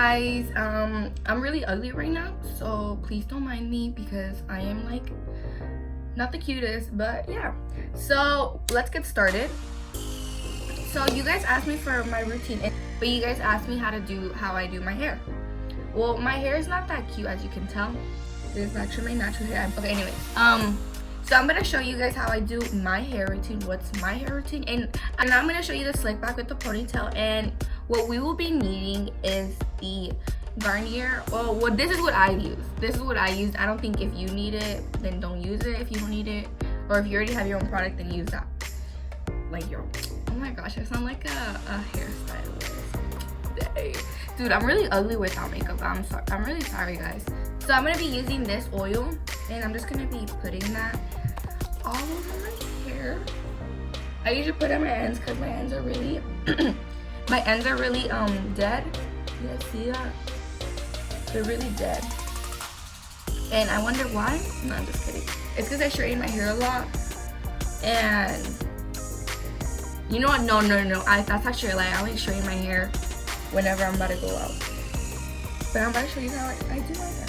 guys, I'm really ugly right now, so please don't mind me because I am like not the cutest, but yeah. So let's get started. So you guys asked me for my routine, but you guys asked me how I do my hair. Well, my hair is not that cute, as you can tell. This is actually my natural hair. Okay, anyways, so I'm gonna show you guys how I do my hair routine. What's my hair routine? And I'm gonna show you the slick back with the ponytail. And what we will be needing is the Garnier. Well, this is what I use. This is what I use. I don't think if you need it, then don't use it. If you don't need it, or if you already have your own product, then use that. Like your, oh my gosh, I sound like a hairstylist. Dang. Dude, I'm really ugly without makeup. I'm sorry. I'm really sorry, guys. So I'm gonna be using this oil, and I'm just gonna be putting that all over my hair. I usually put it on my ends because my ends are really dead. You guys see that? They're really dead. And I wonder why? No, I'm just kidding. It's because I straighten my hair a lot. And you know what? No. That's actually a lie. I only straighten my hair whenever I'm about to go out. But I'm about to show you how I do my hair.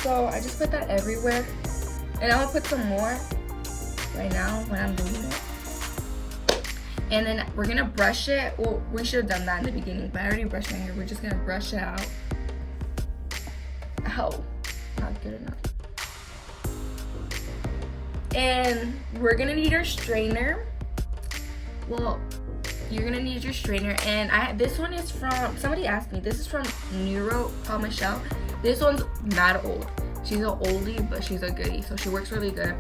So I just put that everywhere. And I'm gonna put some more right now when I'm doing it. And then we're gonna brush it. Well, we should have done that in the beginning, but I already brushed my hair. We're just gonna brush it out. Ow, not good enough. And we're gonna need our strainer. Well, you're gonna need your strainer. And this one is from, somebody asked me, this is from Neuro called Michelle. This one's mad old. She's an oldie, but she's a goodie, so she works really good.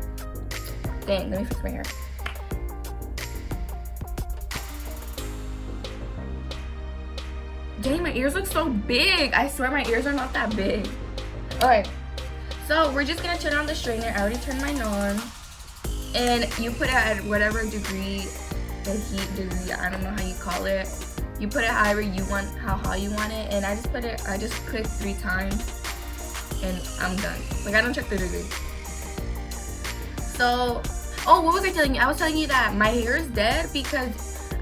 Dang, let me fix my hair. Dang, my ears look so big. I swear my ears are not that big. Okay, so we're just gonna turn on the strainer. I already turned mine on. And you put it at whatever degree, the heat degree, I don't know how you call it. You put it however you want, how hot you want it. And I just click 3 times and I'm done. Like, I don't check the degree. So, oh, what was I telling you? I was telling you that my hair is dead because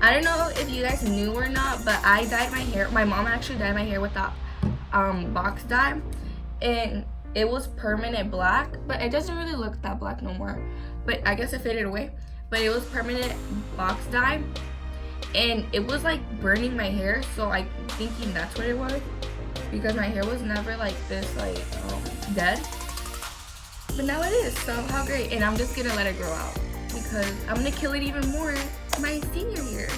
I don't know if you guys knew or not, but I dyed my hair. My mom actually dyed my hair with that box dye, and it was permanent black, but it doesn't really look that black no more. But I guess it faded away. But it was permanent box dye, and it was like burning my hair. So I'm thinking that's what it was, because my hair was never like this, like dead. But now it is. So how great! And I'm just gonna let it grow out because I'm gonna kill it even more my senior year.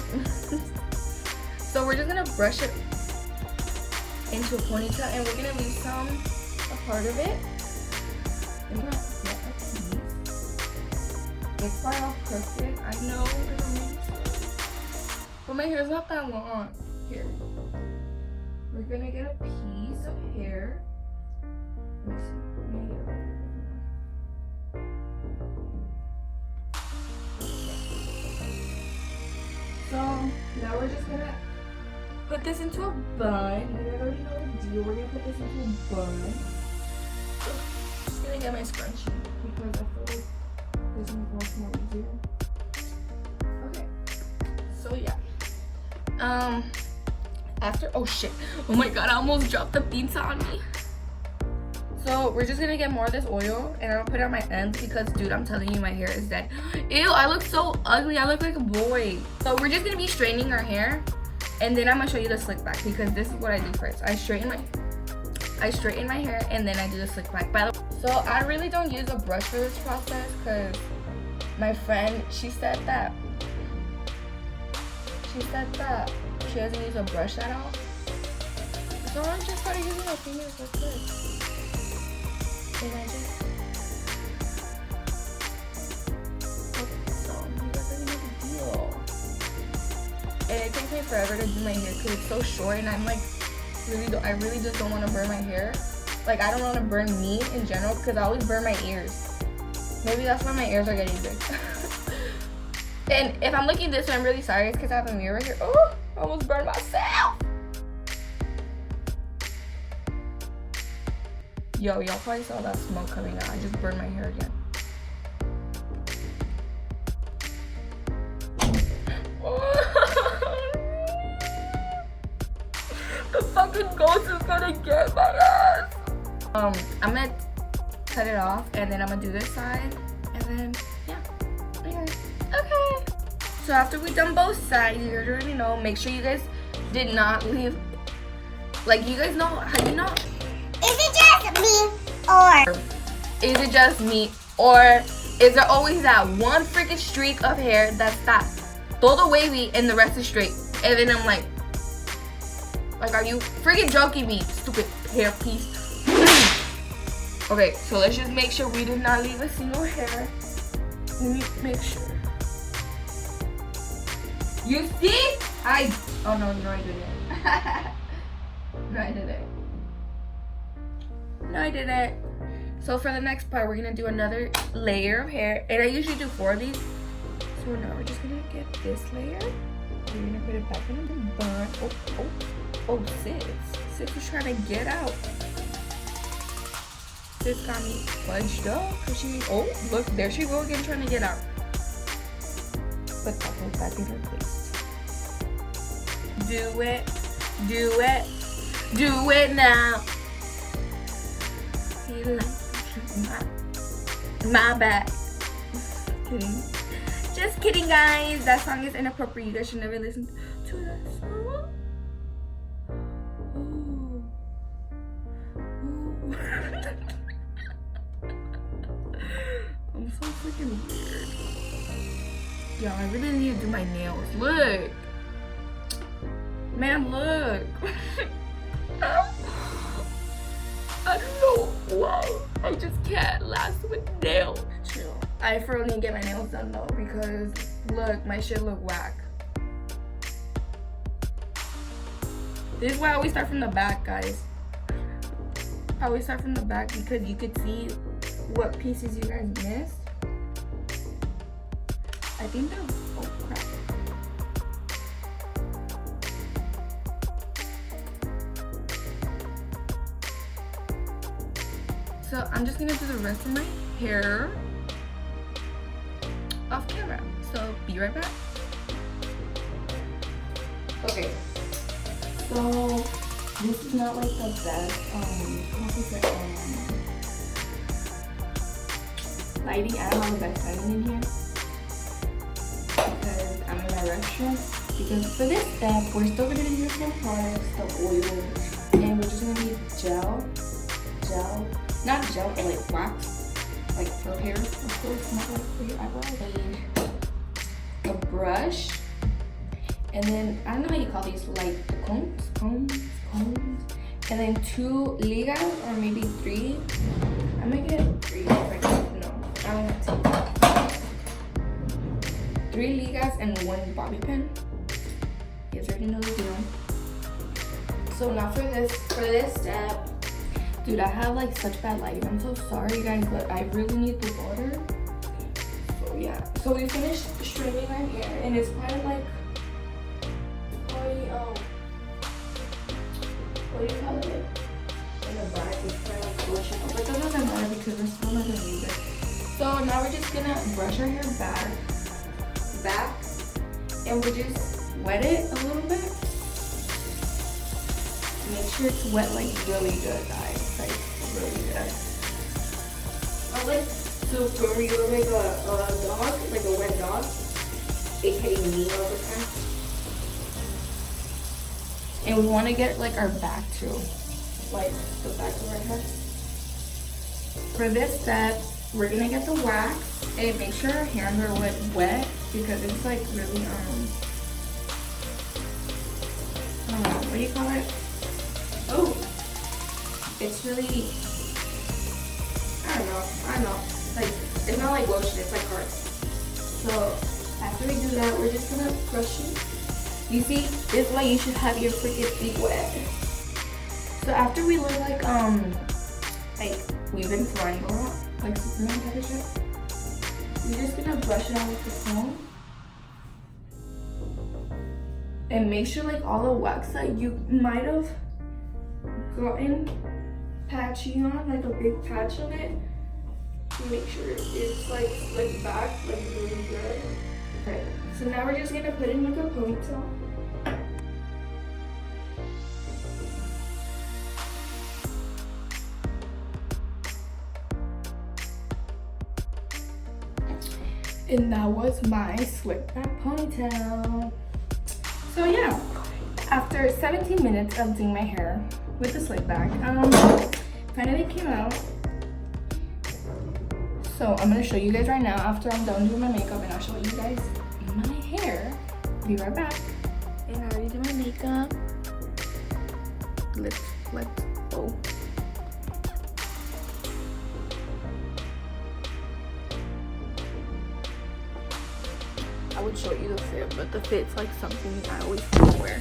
So we're just gonna brush it into a ponytail, and we're gonna leave a part of it. I'm gonna get a piece. It's far off crooked. I know, but my hair's not that long. Here, we're gonna get a piece of hair. Let me see. So now we're just gonna put this into a bun. You guys already know the deal. We're gonna put this into a bun. Just gonna get my scrunchie because I feel like this one works more easier. Okay. So yeah. After, oh shit. Oh my god, I almost dropped the pizza on me. So we're just gonna get more of this oil, and I'm gonna put it on my ends because, dude, I'm telling you, my hair is dead. Ew, I look so ugly. I look like a boy. So we're just gonna be straightening our hair, and then I'm gonna show you the slick back because this is what I do first. I straighten my hair, and then I do the slick back. So I really don't use a brush for this process because my friend, she said that she doesn't use a brush at all. So I just started using my fingers like this. And I just, so you guys already know the deal. And it takes me forever to do my hair because it's so short, and I'm like, I really just don't want to burn my hair. Like, I don't want to burn me in general because I always burn my ears. Maybe that's why my ears are getting big. And if I'm looking this way, I'm really sorry. It's because I have a mirror here. Oh, I almost burned myself. Yo, y'all probably saw that smoke coming out. I just burned my hair again. The fucking ghost is gonna get my ass. I'm gonna cut it off and then I'm gonna do this side and then yeah. Okay. So after we've done both sides, you guys already know. Make sure you guys did not leave. Like you guys know how you know. Is it just me or is it just me or is there always that one freaking streak of hair that's that todo wavy and the rest is straight? And then I'm like, are you freaking joking me, stupid hair piece? Okay, so let's just make sure we did not leave a single hair. Let me make sure. You see? Oh no, I didn't. No, I didn't. So for the next part, we're gonna do another layer of hair. And I usually do 4 of these. So now we're just gonna get this layer. We're gonna put it back in the bun. Oh, sis was trying to get out. Sis got me fudged up. Cause oh, look, there she go again trying to get out. Put that one back in her place. Do it now. He likes my back. Just kidding, guys. That song is inappropriate. You guys should never listen to that song. Ooh. I'm so freaking weird. Yo, I really need to do my nails. Look. Man, look. I don't know why. I just can't last with nails. Chill. I for real need to get my nails done though because look, my shit look whack. This is why I always start from the back, guys. I always start from the back because you could see what pieces you guys missed. I think they're, oh crap. So I'm just gonna do the rest of my hair off camera. So be right back. Okay. So this is not like the best lighting. I don't have the best lighting in here because I'm in my restroom. Because for this step, we're still gonna use some products, the oil, and we're just gonna need not gel, but like wax, like for hair, of course, not like for your eyebrows. A brush, and then I don't know how you call these, like combs, and then 2 ligas or maybe 3. I'm gonna get 3 right now. No, I don't want to. 3 ligas and 1 bobby pin. You guys already know the deal. So now for this step. Dude, I have like such bad lighting. I'm so sorry, guys, but I really need the water. So yeah. So we finished straightening our hair, and it's kind of like what do you call it? In the back, it's kind of like bullshit. But that doesn't matter because we're still not gonna use it. So now we're just gonna brush our hair back, and we just wet it a little bit. Make sure it's wet like really good, guys. Like really good. I like so when you look like a dog, like a wet dog, aka me all the time. And we want to get like our back too, like the back of our head. For this step, we're gonna get the wax and make sure our hands are wet because it's like really I don't know, what do you call it? Oh, it's really, I don't know, like, it's not like lotion, it's like hard. So, after we do that, we're just gonna brush it. You see, this is why you should have your freaking feet wet. So after we look like we've been flying a lot, like Superman type of shit, we're just gonna brush it out with the comb. And make sure like all the wax that you might have gotten patchy on, like a big patch of it, make sure it's like slicked back, like really good. Okay, so now we're just gonna put in like a ponytail. And that was my slick back ponytail. So yeah, after 17 minutes of doing my hair with the slick back, finally came out. So I'm gonna show you guys right now after I'm done doing my makeup, and I'll show you guys my hair. Be right back. And I already did my makeup. Let's go. I would show you the fit, but the fit's like something I always wear.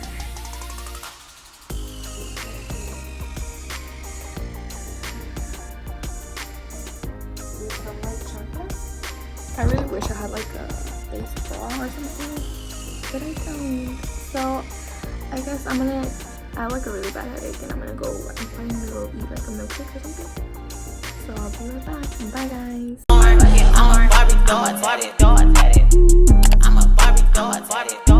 I really wish I had like a face bra or something, but I don't. So I guess I have like a really bad headache, and I'm gonna go and find a little eat like a milkshake or something. So I'll be right back. Bye guys. I'm a Barbie doll, I'm a Barbie doll.